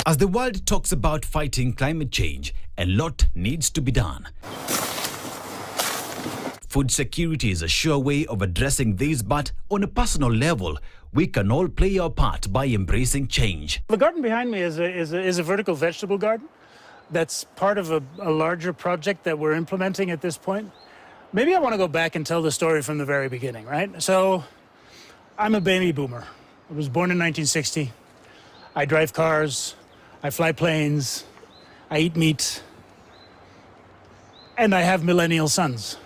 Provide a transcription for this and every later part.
As the world talks about fighting climate change, a lot needs to be done. Food security is a sure way of addressing this, but on a personal level, we can all play our part by embracing change. The garden behind me is a vertical vegetable garden. That's part of a larger project that we're implementing at this point. Maybe I want to go back and tell the story from the very beginning, right? So I'm a baby boomer. I was born in 1960. I drive cars, I fly planes, I eat meat, and I have millennial sons.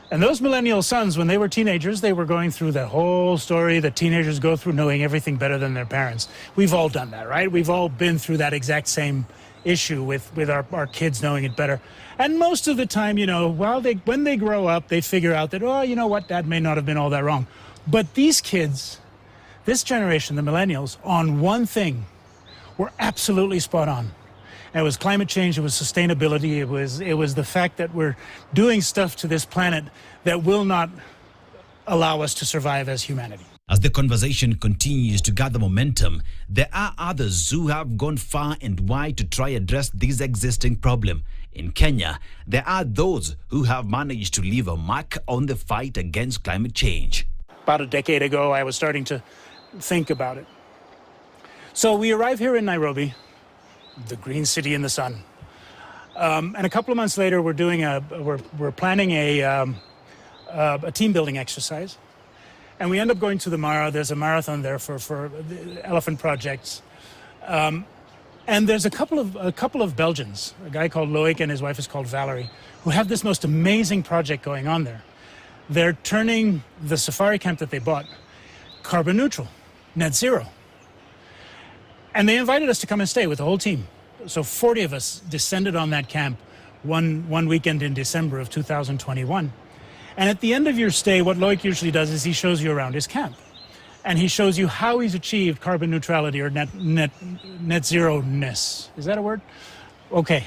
And those millennial sons, when they were teenagers, they were going through that whole story that teenagers go through, knowing everything better than their parents. We've all done that, right? We've all been through that exact same issue with our kids knowing it better. And most of the time, you know, when they grow up, they figure out that, oh, you know what, Dad may not have been all that wrong. But these kids, this generation, the millennials, on one thing, were absolutely spot on. And it was climate change, it was sustainability, it was the fact that we're doing stuff to this planet that will not allow us to survive as humanity. As the conversation continues to gather momentum, there are others who have gone far and wide to try address this existing problem. In Kenya, there are those who have managed to leave a mark on the fight against climate change. About a decade ago, I was starting to think about it. So we arrive here in Nairobi, the green city in the sun. And a couple of months later, we're planning a team building exercise. And we end up going to the Mara. There's a marathon there for the elephant projects. And there's a couple of Belgians, a guy called Loic and his wife is called Valerie, who have this most amazing project going on there. They're turning the safari camp that they bought carbon neutral, net zero. And they invited us to come and stay with the whole team. So 40 of us descended on that camp one weekend in December of 2021. And at the end of your stay, what Loic usually does is he shows you around his camp. And he shows you how he's achieved carbon neutrality or net zero-ness. Is that a word? Okay.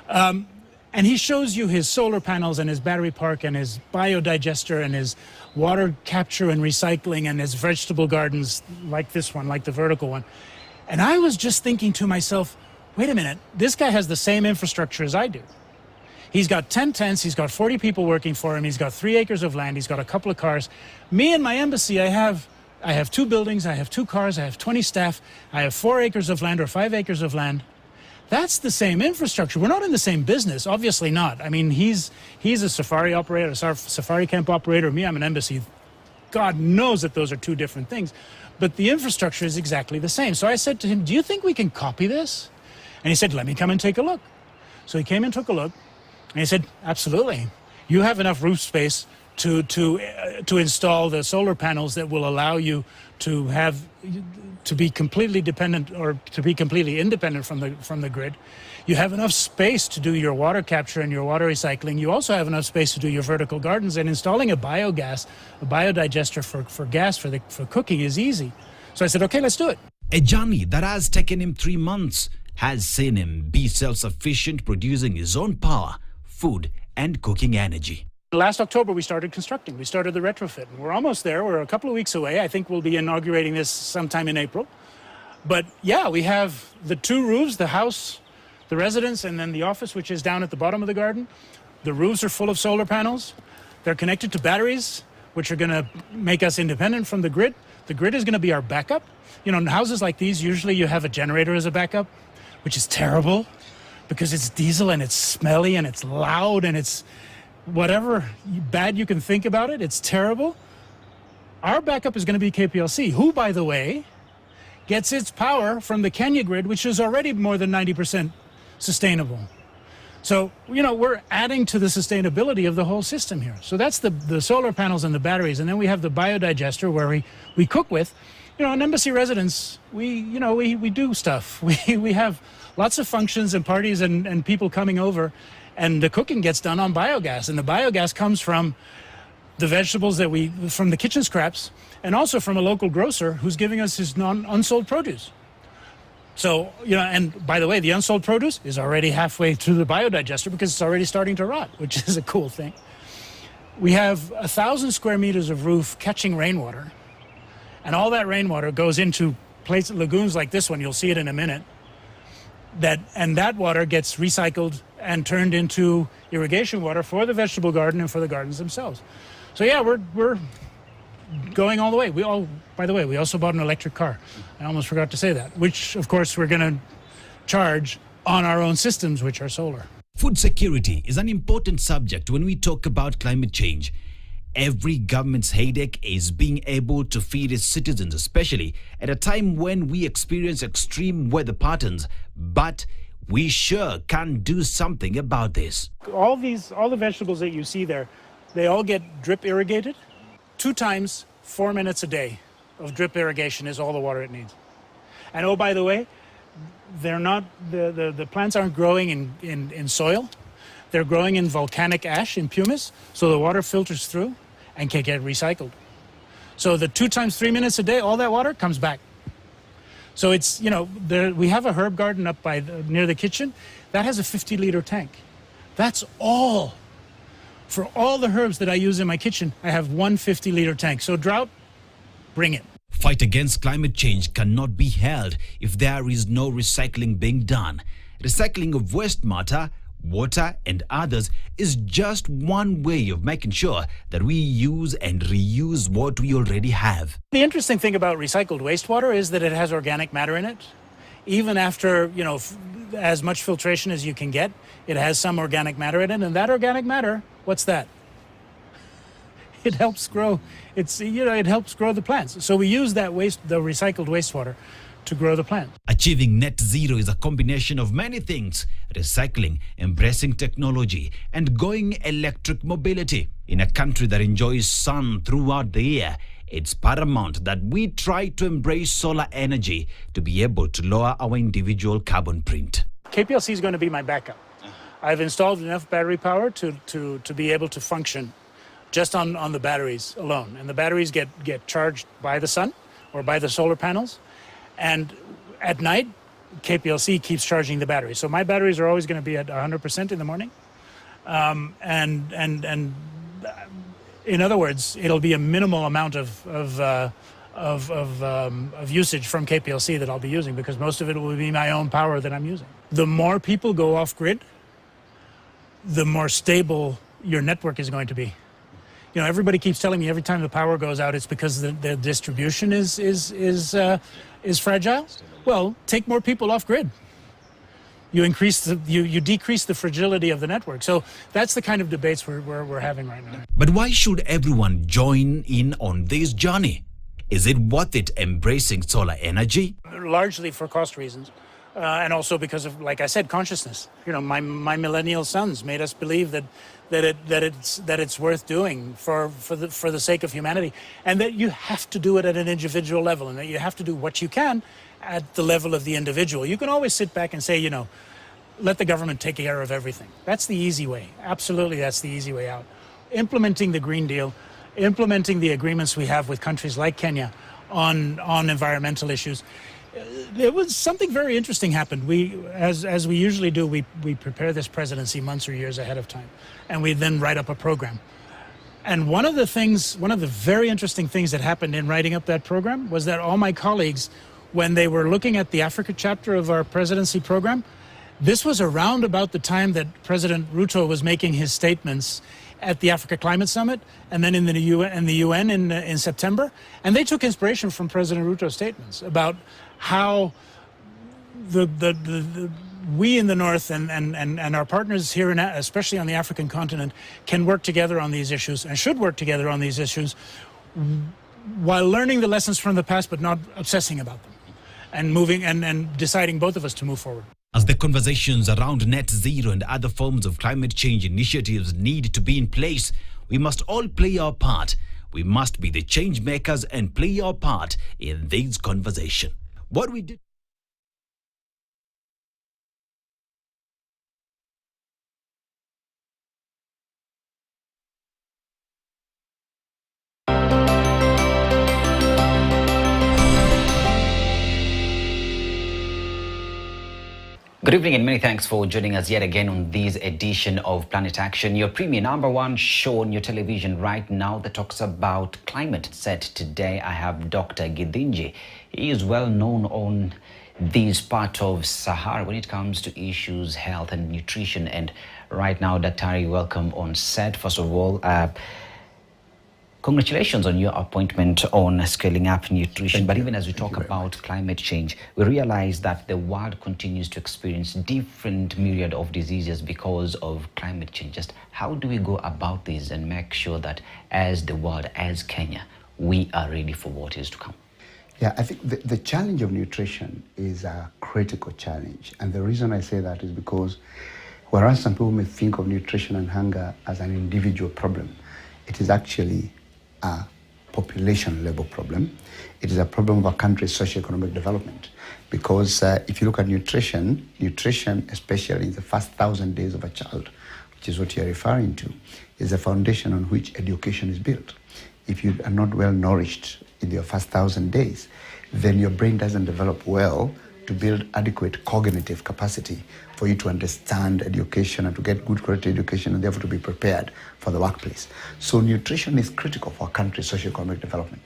And he shows you his solar panels and his battery park and his biodigester and his water capture and recycling and his vegetable gardens like this one, like the vertical one. And I was just thinking to myself, wait a minute, this guy has the same infrastructure as I do. He's got 10 tents, he's got 40 people working for him, he's got 3 acres of land, he's got a couple of cars. Me and my embassy, I have 2 buildings, I have 2 cars, I have 20 staff, I have 4 acres of land or 5 acres of land. That's the same infrastructure. We're not in the same business, obviously not. I mean, he's a safari operator, a safari camp operator. Me, I'm an embassy. God knows that those are 2 different things. But the infrastructure is exactly the same. So I said to him, do you think we can copy this? And he said, let me come and take a look. So he came and took a look. And he said, absolutely. You have enough roof space to install the solar panels that will allow you to be completely dependent or to be completely independent from the grid. You have enough space to do your water capture and your water recycling. You also have enough space to do your vertical gardens, and installing a biodigester for gas for cooking is easy. So I said, okay, let's do it. A journey that has taken him 3 months has seen him be self-sufficient, producing his own power, food and cooking energy. Last October, we started constructing. We started the retrofit. And we're almost there. We're a couple of weeks away. I think we'll be inaugurating this sometime in April. But yeah, we have the 2 roofs, the house, the residence, and then the office, which is down at the bottom of the garden. The roofs are full of solar panels. They're connected to batteries, which are going to make us independent from the grid. The grid is going to be our backup. You know, in houses like these, usually you have a generator as a backup, which is terrible because it's diesel and it's smelly and it's loud and it's whatever bad you can think about it, it's terrible. Our backup is going to be KPLC, who, by the way, gets its power from the Kenya grid, which is already more than 90% sustainable. So, you know, we're adding to the sustainability of the whole system here. So that's the solar panels and the batteries. And then we have the biodigester where we cook with. You know, in embassy residence, we do stuff. We have lots of functions and parties and people coming over. And the cooking gets done on biogas, and the biogas comes from the vegetables from the kitchen scraps, and also from a local grocer who's giving us his unsold produce. So, you know, and by the way, the unsold produce is already halfway through the biodigester because it's already starting to rot, which is a cool thing. We have 1,000 square meters of roof catching rainwater, and all that rainwater goes into lagoons like this one. You'll see it in a minute. and that water gets recycled and turned into irrigation water for the vegetable garden and for the gardens themselves. So yeah, we're going all the way. By the way, we also bought an electric car. I almost forgot to say that, which of course we're going to charge on our own systems, which are solar. Food security is an important subject when we talk about climate change. Every government's headache is being able to feed its citizens, especially at a time when we experience extreme weather patterns. But we sure can do something about this. All the vegetables that you see there, they all get drip irrigated. 2 times 4 minutes a day of drip irrigation is all the water it needs. And oh, by the way, they're not the plants aren't growing in soil. They're growing in volcanic ash, in pumice, so the water filters through and can get recycled. So the 2 times 3 minutes a day, all that water comes back. So it's, we have a herb garden up near the kitchen that has a 50-liter tank. That's all. For all the herbs that I use in my kitchen, I have one 50-liter tank. So drought, bring it. Fight against climate change cannot be held if there is no recycling being done. Recycling of waste matter, water and others is just one way of making sure that we use and reuse what we already have. The interesting thing about recycled wastewater is that it has organic matter in it. Even after, as much filtration as you can get, it has some organic matter in it. And that organic matter, what's that? It helps grow. It helps grow the plants. So we use that the recycled wastewater to grow the plant. Achieving net zero is a combination of many things: recycling, embracing technology, and going electric mobility. In a country that enjoys sun throughout the year, it's paramount that we try to embrace solar energy to be able to lower our individual carbon print. KPLC is going to be my backup. I've installed enough battery power to be able to function just on the batteries alone. And the batteries get charged by the sun or by the solar panels. And at night, KPLC keeps charging the batteries. So my batteries are always going to be at 100% in the morning. And in other words, it'll be a minimal amount of usage from KPLC that I'll be using, because most of it will be my own power that I'm using. The more people go off grid, the more stable your network is going to be. Everybody keeps telling me every time the power goes out, it's because the distribution is fragile. Well, take more people off grid. You decrease the fragility of the network. So that's the kind of debates we're having right now. But why should everyone join in on this journey? Is it worth it embracing solar energy? Largely for cost reasons. And also because of, like I said, consciousness. My millennial sons made us believe that it's worth doing for the sake of humanity, and that you have to do it at an individual level, and that you have to do what you can at the level of the individual. You can always sit back and say, let the government take care of everything. That's the easy way. Absolutely, that's the easy way out. Implementing the Green Deal, implementing the agreements we have with countries like Kenya on environmental issues. There was something very interesting happened. We, as we usually do, we prepare this presidency months or years ahead of time, and we then write up a program. And one of the very interesting things that happened in writing up that program was that all my colleagues, when they were looking at the Africa chapter of our presidency program, this was around about the time that President Ruto was making his statements at the Africa Climate Summit, and then in the UN in September. And they took inspiration from President Ruto's statements about how we in the North and our partners here, especially on the African continent, can work together on these issues and should work together on these issues while learning the lessons from the past, but not obsessing about them, and moving and deciding, both of us, to move forward. As the conversations around net zero and other forms of climate change initiatives need to be in place, we must all play our part. We must be the change makers and play our part in this conversation. What we did. Good evening and many thanks for joining us yet again on this edition of Planet Action, your premier #1 show on your television right now that talks about climate. Set today, I have Dr. Githinji. He is well known this part of Sahara when it comes to issues, health and nutrition. And right now, Daktari, welcome on set. First of all, congratulations on your appointment on scaling up nutrition. But even as we talk about climate change, we realize that the world continues to experience different myriad of diseases because of climate change. Just how do we go about this and make sure that as the world, as Kenya, we are ready for what is to come? Yeah, I think the challenge of nutrition is a critical challenge. And the reason I say that is because whereas some people may think of nutrition and hunger as an individual problem, it is actually a population level problem. It is a problem of a country's socioeconomic development. Because if you look at nutrition, especially in the first 1,000 days of a child, which is what you're referring to, is the foundation on which education is built. If you are not well nourished in your first 1,000 days, then your brain doesn't develop well to build adequate cognitive capacity for you to understand education and to get good quality education and therefore to be prepared for the workplace. So nutrition is critical for a country's socioeconomic development.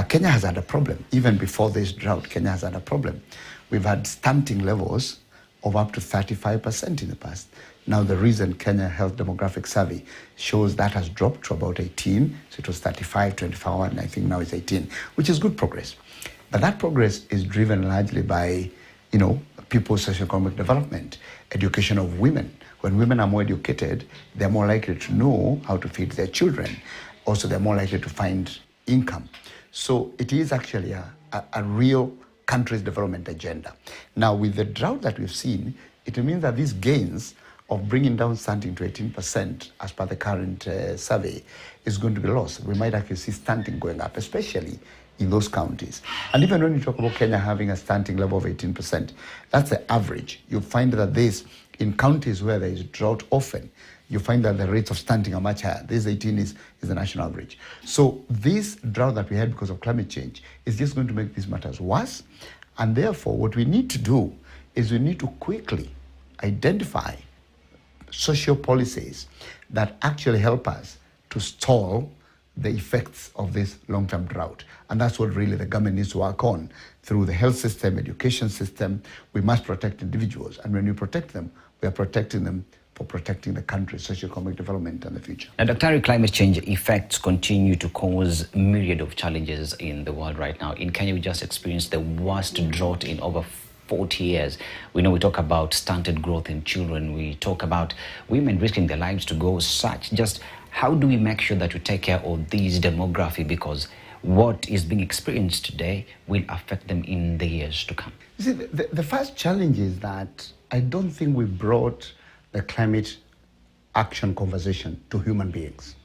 Kenya has had a problem. Even before this drought, Kenya has had a problem. We've had stunting levels of up to 35% in the past. Now the recent Kenya Health Demographic Survey shows that has dropped to about 18. So it was 35, 24, and I think now it's 18, which is good progress. But that progress is driven largely by, people's socioeconomic development, education of women. When women are more educated, they're more likely to know how to feed their children. Also, they're more likely to find income. So it is actually a real country's development agenda. Now, with the drought that we've seen, it means that these gains of bringing down stunting to 18% as per the current survey is going to be lost. We might actually see stunting going up, especially in those counties. And even when you talk about Kenya having a stunting level of 18%, that's the average. You find that this, in counties where there is drought often, you find that the rates of stunting are much higher. This 18 is the national average. So this drought that we had because of climate change is just going to make these matters worse. And therefore, what we need to do is we need to quickly identify social policies that actually help us to stall the effects of this long-term drought. And that's what really the government needs to work on through the health system, education system. We must protect individuals. And when we protect them, we are protecting them for protecting the country's socioeconomic development and the future. Now, Dr. Climate change effects continue to cause myriad of challenges in the world right now. In Kenya, we just experienced the worst drought in over 40 years. We talk about stunted growth in children. We talk about women risking their lives to go such. Just how do we make sure that we take care of these demography? Because what is being experienced today will affect them in the years to come. You see, the first challenge is that I don't think we brought the climate action conversation to human beings.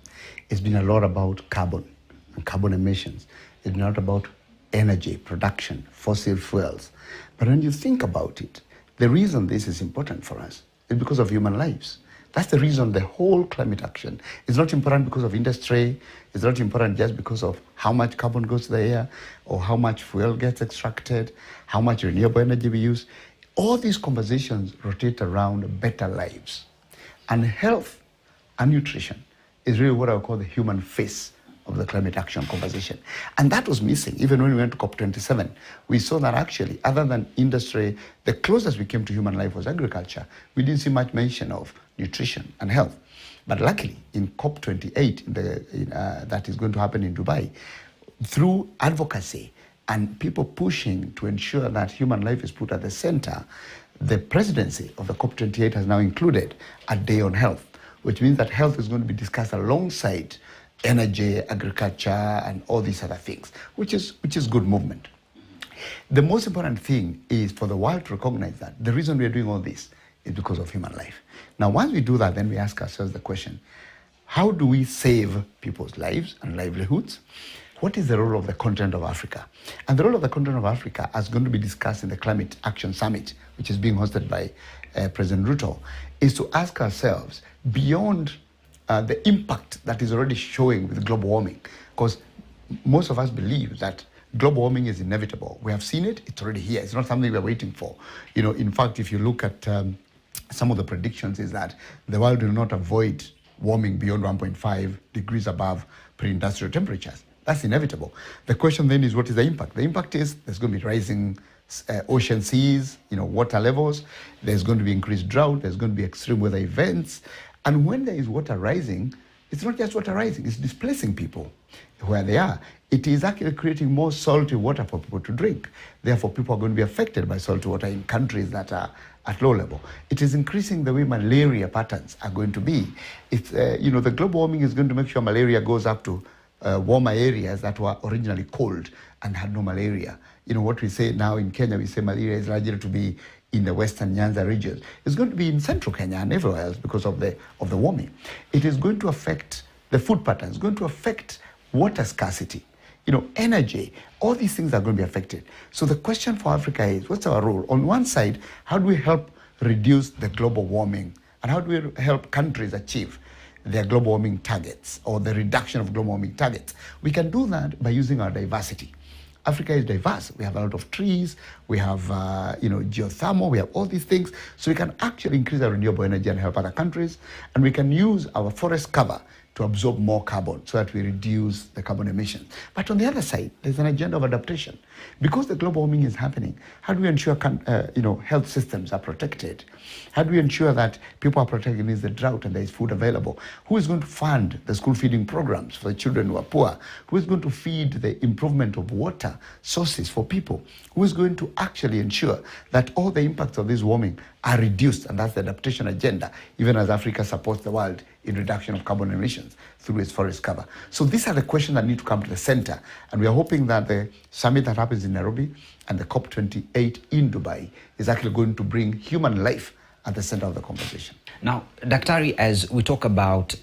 It's been a lot about carbon and carbon emissions. It's not about energy production, fossil fuels. But when you think about it, the reason this is important for us is because of human lives. That's the reason the whole climate action is not important because of industry. It's not important just because of how much carbon goes to the air or how much fuel gets extracted, how much renewable energy we use. All these conversations rotate around better lives. And health and nutrition is really what I would call the human face of the climate action conversation. And that was missing. Even when we went to COP27, we saw that actually, other than industry, the closest we came to human life was agriculture. We didn't see much mention of nutrition and health. But luckily, in COP28, that is going to happen in Dubai, through advocacy and people pushing to ensure that human life is put at the center, the presidency of the COP28 has now included a day on health, which means that health is going to be discussed alongside energy, agriculture, and all these other things, which is good movement. The most important thing is for the world to recognize that the reason we are doing all this is because of human life. Now, once we do that, then we ask ourselves the question, how do we save people's lives and livelihoods? What is the role of the continent of Africa? And the role of the continent of Africa is going to be discussed in the Climate Action Summit, which is being hosted by President Ruto, is to ask ourselves, beyond the impact that is already showing with global warming, because most of us believe that global warming is inevitable. We have seen it, it's already here. It's not something we're waiting for. In fact, if you look at some of the predictions is that the world will not avoid warming beyond 1.5 degrees above pre-industrial temperatures. That's inevitable. The question then is, what is the impact? The impact is there's going to be rising ocean seas, water levels. There's going to be increased drought. There's going to be extreme weather events. And when there is water rising, it's not just water rising, it's displacing people where they are. It is actually creating more salty water for people to drink. Therefore, people are going to be affected by salty water in countries that are at low level. It is increasing the way malaria patterns are going to be. It's, the global warming is going to make sure malaria goes up to warmer areas that were originally cold and had no malaria. What we say now in Kenya, we say malaria is likely to be in the western Nyanza region. It's going to be in central Kenya and everywhere else because of the warming. It is going to affect the food patterns, it's going to affect water scarcity, energy. All these things are going to be affected. So the question for Africa is, what's our role? On one side, how do we help reduce the global warming? And how do we help countries achieve their global warming targets or the reduction of global warming targets? We can do that by using our diversity. Africa is diverse. We have a lot of trees. We have, geothermal. We have all these things. So we can actually increase our renewable energy and help other countries. And we can use our forest cover to absorb more carbon so that we reduce the carbon emissions. But on the other side, there's an agenda of adaptation. Because the global warming is happening, how do we ensure health systems are protected? How do we ensure that people are protected against the drought and there is food available? Who is going to fund the school feeding programs for the children who are poor? Who is going to feed the improvement of water sources for people? Who is going to actually ensure that all the impacts of this warming are reduced? And that's the adaptation agenda, even as Africa supports the world in reduction of carbon emissions through its forest cover. So these are the questions that need to come to the center. And we are hoping that the summit that happens in Nairobi and the COP28 in Dubai is actually going to bring human life at the center of the conversation. Now, Daktari, as we talk about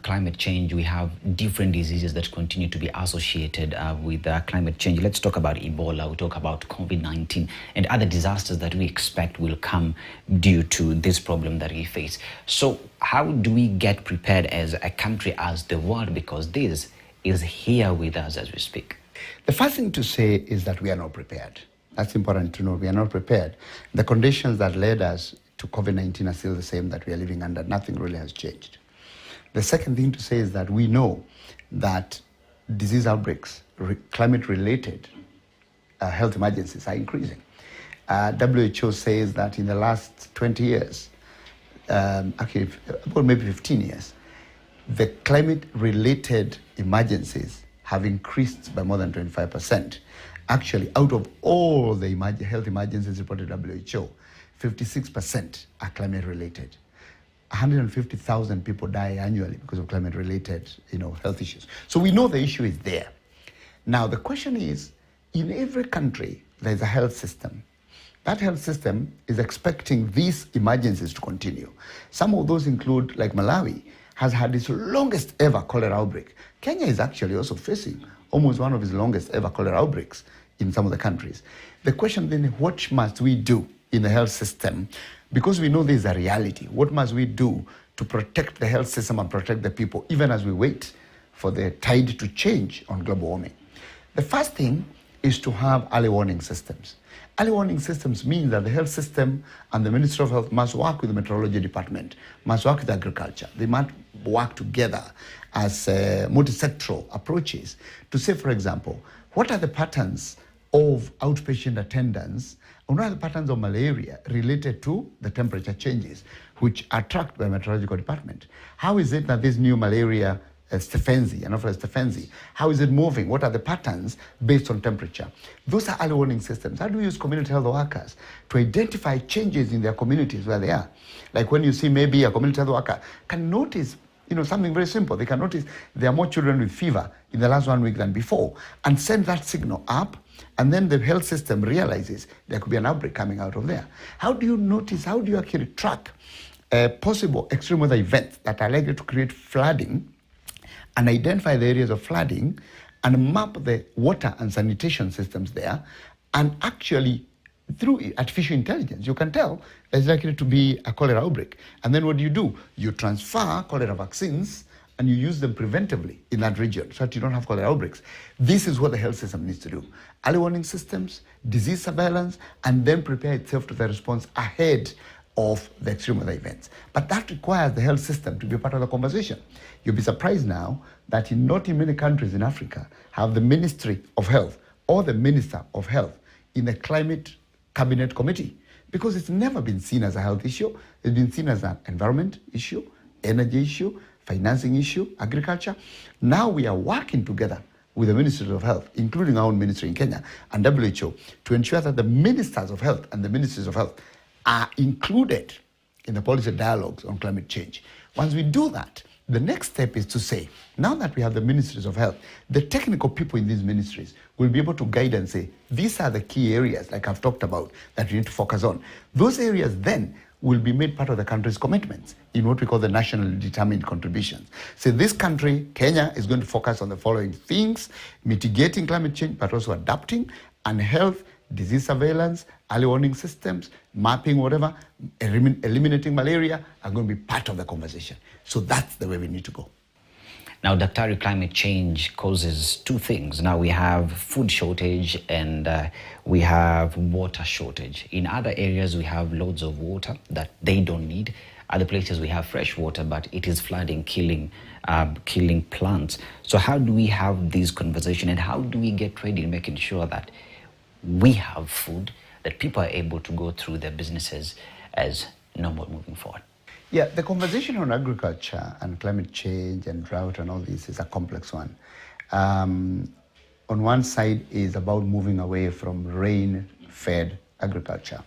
climate change, we have different diseases that continue to be associated with climate change. Let's talk about Ebola, we talk about COVID-19 and other disasters that we expect will come due to this problem that we face. So how do we get prepared as a country, as the world, because this is here with us as we speak? The first thing to say is that we are not prepared. That's important to know. We are not prepared. The conditions that led us to COVID-19 are still the same that we are living under. Nothing really has changed. The second thing to say is that we know that disease outbreaks, climate-related health emergencies are increasing. WHO says that in the last 20 years, actually, well, maybe 15 years, the climate-related emergencies have increased by more than 25%. Actually, out of all the health emergencies reported WHO, 56% are climate-related. 150,000 people die annually because of climate-related, health issues. So we know the issue is there. Now the question is, in every country, there's a health system. That health system is expecting these emergencies to continue. Some of those include, like Malawi, has had its longest ever cholera outbreak. Kenya is actually also facing almost one of its longest ever cholera outbreaks in some of the countries. The question then, what must we do in the health system? Because we know there is a reality. What must we do to protect the health system and protect the people, even as we wait for the tide to change on global warming? The first thing is to have early warning systems. Early warning systems mean that the health system and the Ministry of Health must work with the meteorology department, must work with agriculture. They must work together as multi-sectoral approaches to say, for example, what are the patterns of outpatient attendance, and what are the patterns of malaria related to the temperature changes, which are tracked by the meteorological department? How is it that this new malaria Stephensi, how is it moving? What are the patterns based on temperature? Those are early warning systems. How do we use community health workers to identify changes in their communities where they are? Like when you see maybe a community health worker can notice, something very simple. They can notice there are more children with fever in the last 1 week than before, and send that signal up, and then the health system realizes there could be an outbreak coming out of there. How do you actually track possible extreme weather events that are likely to create flooding, and identify the areas of flooding, and map the water and sanitation systems there, and actually, through artificial intelligence, you can tell there's likely to be a cholera outbreak. And then what do? You transfer cholera vaccines and you use them preventively in that region so that you don't have cholera outbreaks. This is what the health system needs to do. Early warning systems, disease surveillance, and then prepare itself to the response ahead of the extreme weather events. But that requires the health system to be a part of the conversation. You'll be surprised now that not in many countries in Africa have the Ministry of Health or the Minister of Health in the Climate Cabinet Committee, because it's never been seen as a health issue. It's been seen as an environment issue, energy issue, financing issue, agriculture. Now we are working together with the Ministries of Health, including our own ministry in Kenya and WHO, to ensure that the Ministers of Health and the Ministries of Health are included in the policy dialogues on climate change. Once we do that, the next step is to say, now that we have the Ministries of Health, the technical people in these ministries will be able to guide and say, these are the key areas, like I've talked about, that we need to focus on. Those areas then will be made part of the country's commitments in what we call the nationally determined contributions. So this country, Kenya, is going to focus on the following things: mitigating climate change, but also adapting, and health, disease surveillance, early warning systems, mapping, whatever, eliminating malaria are going to be part of the conversation. So that's the way we need to go. Now, Daktari, climate change causes two things. Now we have food shortage and we have water shortage. In other areas, we have loads of water that they don't need. Other places we have fresh water, but it is flooding, killing plants. So how do we have this conversation, and how do we get ready in making sure that we have food, that people are able to go through their businesses as normal moving forward? Yeah, the conversation on agriculture and climate change and drought and all this is a complex one. On one side is about moving away from rain-fed agriculture,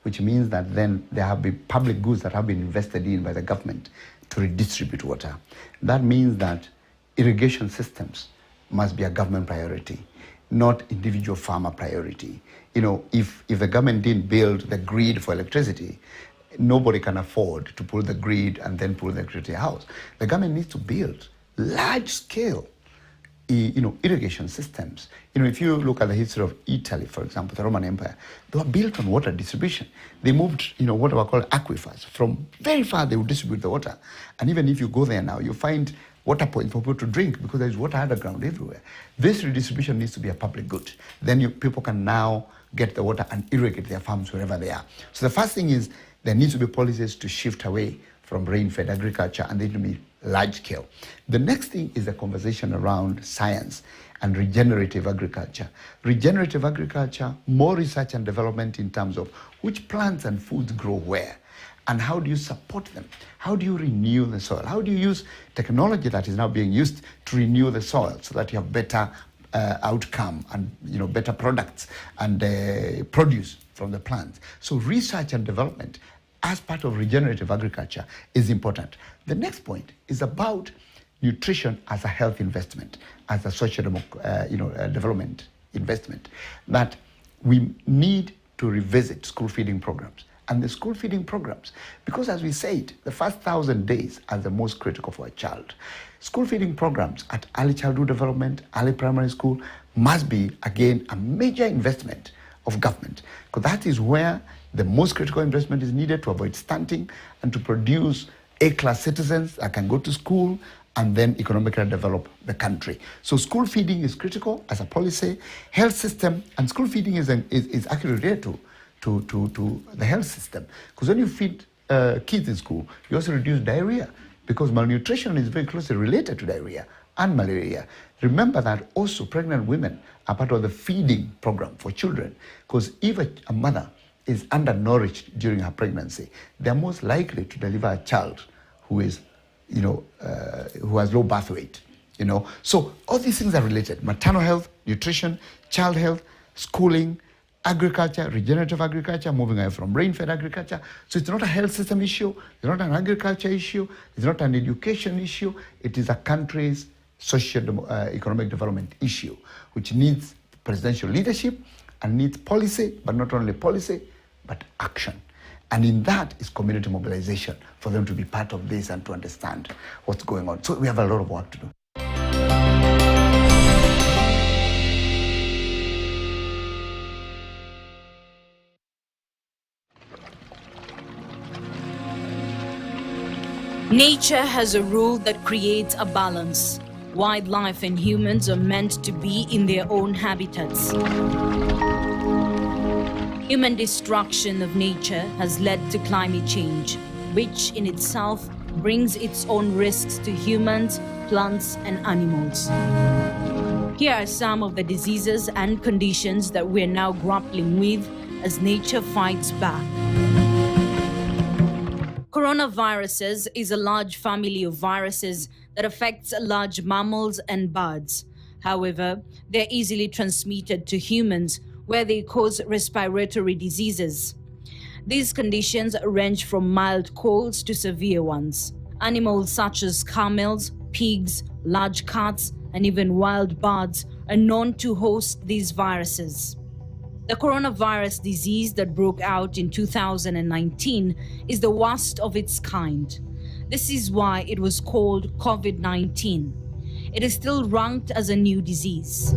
which means that then there have been public goods that have been invested in by the government to redistribute water. That means that irrigation systems must be a government priority, not individual farmer priority. You know, if the government didn't build the grid for electricity, nobody can afford to pull the grid and then pull the electricity house. The government needs to build large-scale, irrigation systems. If you look at the history of Italy, for example, the Roman Empire, they were built on water distribution. They moved, what were called aquifers. From very far, they would distribute the water. And even if you go there now, you find water points for people to drink because there's water underground everywhere. This redistribution needs to be a public good. Then people can now get the water and irrigate their farms wherever they are. So the first thing is there needs to be policies to shift away from rain-fed agriculture, and they need to be large scale. The next thing is the conversation around science and regenerative agriculture. Regenerative agriculture, more research and development in terms of which plants and foods grow where, and how do you support them? How do you renew the soil? How do you use technology that is now being used to renew the soil so that you have better outcome and better products and produce from the plants? So research and development as part of regenerative agriculture is important. The next point is about nutrition as a health investment, as a social development investment, that we need to revisit school feeding programs. And the school feeding programs, because as we said, the first 1,000 days are the most critical for a child. School feeding programs at early childhood development, early primary school, must be, again, a major investment of government, because that is where the most critical investment is needed to avoid stunting and to produce A-class citizens that can go to school and then economically develop the country. So school feeding is critical as a policy. Health system, and school feeding is actually related to the health system, because when you feed kids in school, you also reduce diarrhea, because malnutrition is very closely related to diarrhea and malaria. Remember that also pregnant women are part of the feeding program for children, because if a mother is undernourished during her pregnancy, they're most likely to deliver a child who is, who has low birth weight. So all these things are related: maternal health, nutrition, child health, schooling, agriculture, regenerative agriculture, moving away from rain-fed agriculture. So it's not a health system issue, it's not an agriculture issue, it's not an education issue, it is a country's socio-economic development issue, which needs presidential leadership and needs policy, but not only policy, but action. And in that is community mobilization for them to be part of this and to understand what's going on. So we have a lot of work to do. Nature has a rule that creates a balance. Wildlife and humans are meant to be in their own habitats. Human destruction of nature has led to climate change, which in itself brings its own risks to humans, plants, and animals. Here are some of the diseases and conditions that we are now grappling with as nature fights back. Coronaviruses is a large family of viruses that affects large mammals and birds. However, they're easily transmitted to humans, where they cause respiratory diseases. These conditions range from mild colds to severe ones. Animals such as camels, pigs, large cats, and even wild birds are known to host these viruses. The coronavirus disease that broke out in 2019 is the worst of its kind. This is why it was called COVID-19. It is still ranked as a new disease.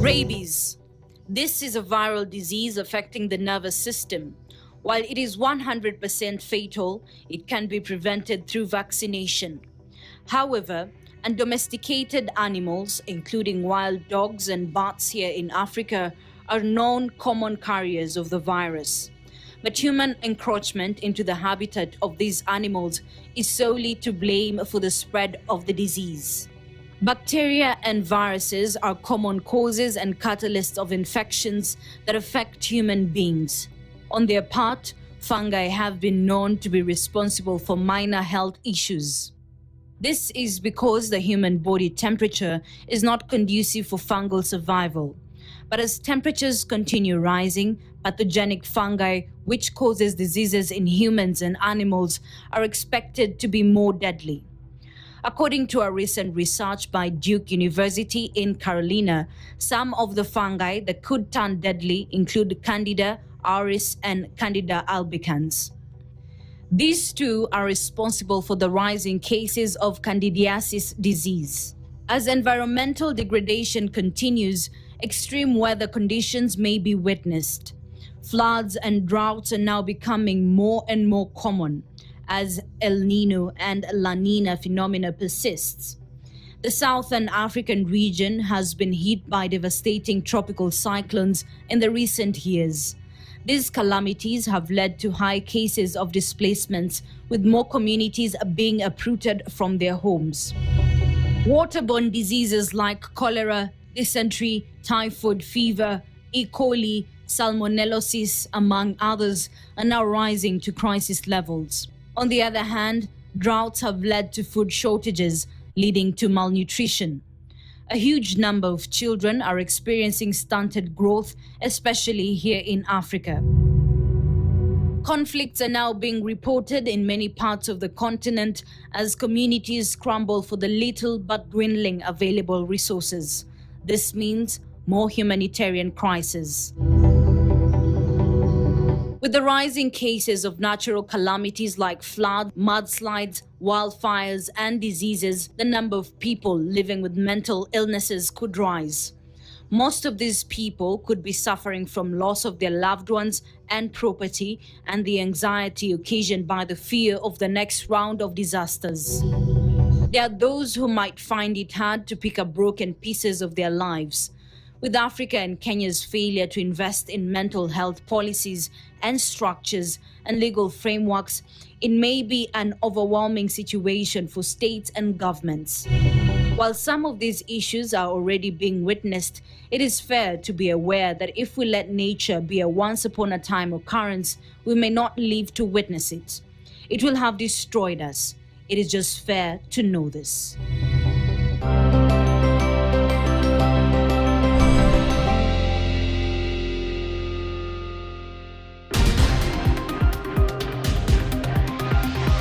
Rabies. This is a viral disease affecting the nervous system. While it is 100% fatal, it can be prevented through vaccination. However, undomesticated animals, including wild dogs and bats here in Africa, are known common carriers of the virus. But human encroachment into the habitat of these animals is solely to blame for the spread of the disease. Bacteria and viruses are common causes and catalysts of infections that affect human beings. On their part, fungi have been known to be responsible for minor health issues. This is because the human body temperature is not conducive for fungal survival. But as temperatures continue rising, pathogenic fungi, which causes diseases in humans and animals, are expected to be more deadly. According to a recent research by Duke University in Carolina, some of the fungi that could turn deadly include Candida auris and Candida albicans. These two are responsible for the rising cases of candidiasis disease. As environmental degradation continues, extreme weather conditions may be witnessed. Floods and droughts are now becoming more and more common as El Nino and La Nina phenomena persists. The Southern African region has been hit by devastating tropical cyclones in the recent years. These calamities have led to high cases of displacements, with more communities being uprooted from their homes. Waterborne diseases like cholera, dysentery, typhoid fever, E. coli, salmonellosis, among others, are now rising to crisis levels. On the other hand, droughts have led to food shortages, leading to malnutrition. A huge number of children are experiencing stunted growth, especially here in Africa. Conflicts are now being reported in many parts of the continent as communities scramble for the little but dwindling available resources. This means more humanitarian crises. With the rising cases of natural calamities like flood, mudslides, wildfires, and diseases, the number of people living with mental illnesses could rise. Most of these people could be suffering from loss of their loved ones and property, and the anxiety occasioned by the fear of the next round of disasters. There are those who might find it hard to pick up broken pieces of their lives. With Africa and Kenya's failure to invest in mental health policies and structures and legal frameworks, it may be an overwhelming situation for states and governments. While some of these issues are already being witnessed, it is fair to be aware that if we let nature be a once-upon-a-time occurrence, we may not live to witness it. It will have destroyed us. It is just fair to know this.